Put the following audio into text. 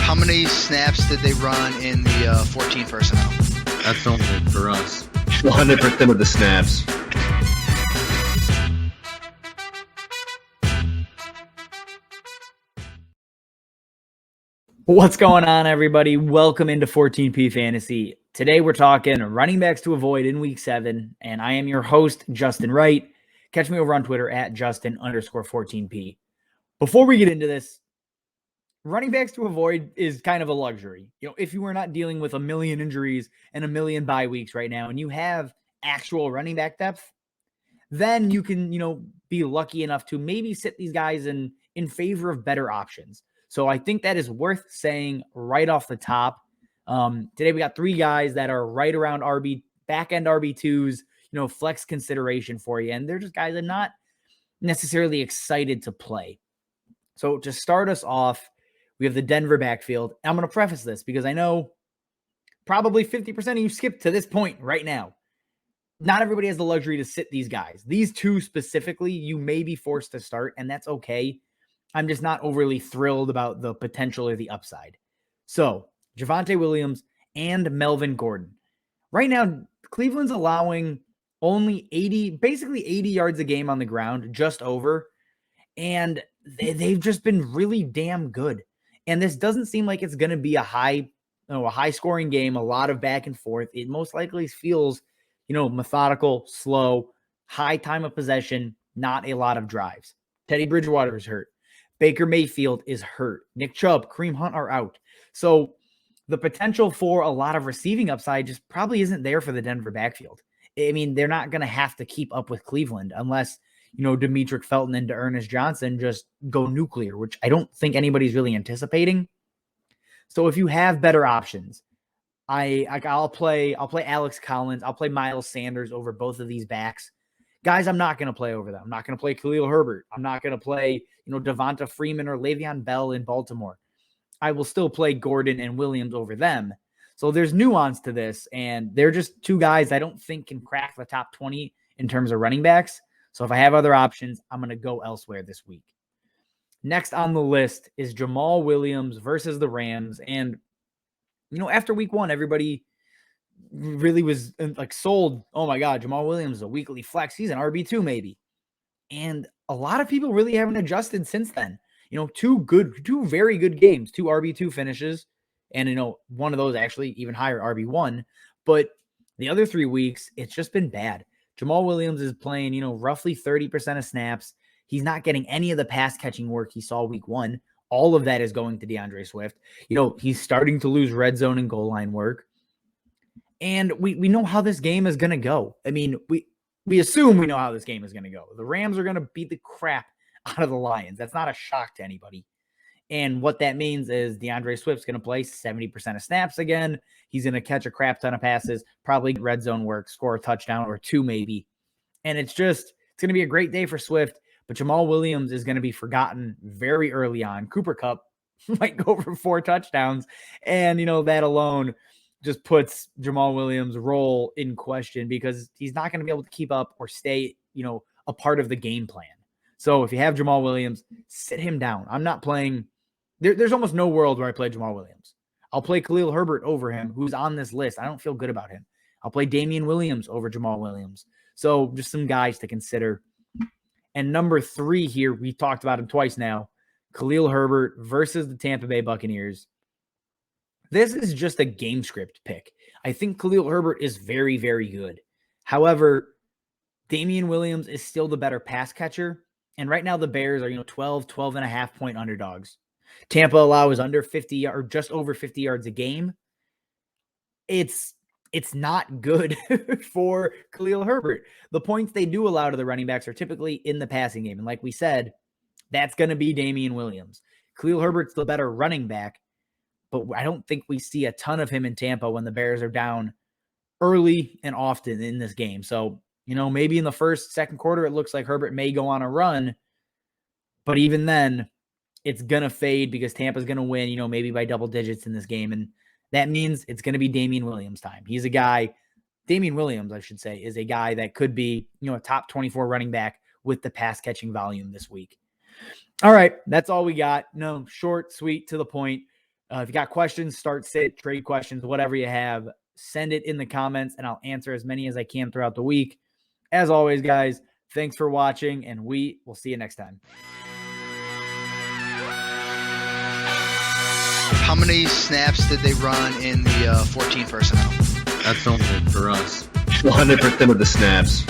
How many snaps did they run in the 14 personnel? That's only for us. 100% of the snaps. What's going on, everybody? Welcome into 14P Fantasy. Today we're talking running backs to avoid in Week 7, and I am your host, Justin Wright. Catch me over on Twitter at Justin_14P. Before we get into this, running backs to avoid is kind of a luxury. If you are not dealing with a million injuries and a million bye weeks right now, and you have actual running back depth, then you can, be lucky enough to maybe sit these guys in favor of better options. So I think that is worth saying right off the top. Today we got three guys that are right around back-end RB2s, flex consideration for you. And they're just guys that are not necessarily excited to play. So to start us off, we have the Denver backfield. I'm going to preface this because I know probably 50% of you skipped to this point right now. Not everybody has the luxury to sit these guys. These two specifically, you may be forced to start, and that's okay. I'm just not overly thrilled about the potential or the upside. So, Javonte Williams and Melvin Gordon. Right now, Cleveland's allowing only 80 yards a game on the ground, just over. And they've just been really damn good. And this doesn't seem like it's going to be a high-scoring game, a lot of back and forth. It most likely feels, methodical, slow, high time of possession, not a lot of drives. Teddy Bridgewater is hurt. Baker Mayfield is hurt. Nick Chubb, Kareem Hunt are out. So the potential for a lot of receiving upside just probably isn't there for the Denver backfield. I mean, they're not going to have to keep up with Cleveland unless, Demetric Felton and Ernest Johnson just go nuclear, which I don't think anybody's really anticipating. So if you have better options, I'll play Alex Collins. I'll play Miles Sanders over both of these backs. Guys, I'm not going to play over them. I'm not going to play Khalil Herbert. I'm not going to play, Devonta Freeman or Le'Veon Bell in Baltimore. I will still play Gordon and Williams over them. So there's nuance to this, and they're just two guys I don't think can crack the top 20 in terms of running backs. So if I have other options, I'm going to go elsewhere this week. Next on the list is Jamaal Williams versus the Rams. And, after week 1, everybody really was sold. Oh my God, Jamaal Williams is a weekly flex. He's an RB2 maybe. And a lot of people really haven't adjusted since then. Two very good games, 2 RB2 finishes. And, one of those actually even higher RB1. But the other 3 weeks, it's just been bad. Jamaal Williams is playing, roughly 30% of snaps. He's not getting any of the pass catching work he saw week 1. All of that is going to DeAndre Swift. He's starting to lose red zone and goal line work. And we know how this game is going to go. I mean, we assume we know how this game is going to go. The Rams are going to beat the crap out of the Lions. That's not a shock to anybody. And what that means is DeAndre Swift's going to play 70% of snaps again. He's going to catch a crap ton of passes, probably red zone work, score a touchdown or 2 maybe. And it's going to be a great day for Swift. But Jamaal Williams is going to be forgotten very early on. Cooper Kupp might go for 4 touchdowns. And, that alone just puts Jamaal Williams' role in question because he's not going to be able to keep up or stay, a part of the game plan. So if you have Jamaal Williams, sit him down. I'm not playing. There's almost no world where I play Jamaal Williams. I'll play Khalil Herbert over him, who's on this list. I don't feel good about him. I'll play Damian Williams over Jamaal Williams. So just some guys to consider. And number 3 here, we talked about him twice now, Khalil Herbert versus the Tampa Bay Buccaneers. This is just a game script pick. I think Khalil Herbert is very, very good. However, Damian Williams is still the better pass catcher. And right now the Bears are, 12.5 point underdogs. Tampa allows under 50 or just over 50 yards a game. It's not good for Khalil Herbert. The points they do allow to the running backs are typically in the passing game. And like we said, that's going to be Damian Williams. Khalil Herbert's the better running back, but I don't think we see a ton of him in Tampa when the Bears are down early and often in this game. So, maybe in the second quarter, it looks like Herbert may go on a run, but even then it's going to fade because Tampa's going to win, maybe by double digits in this game. And that means it's going to be Damian Williams time. He's a guy, Damian Williams, I should say, is a guy that could be, a top 24 running back with the pass catching volume this week. All right. That's all we got. No, short, sweet, to the point. If you got questions, start, sit, trade questions, whatever you have, send it in the comments, and I'll answer as many as I can throughout the week. As always, guys, thanks for watching, and we will see you next time. How many snaps did they run in the 14 personnel? That's only for us. 100% of the snaps.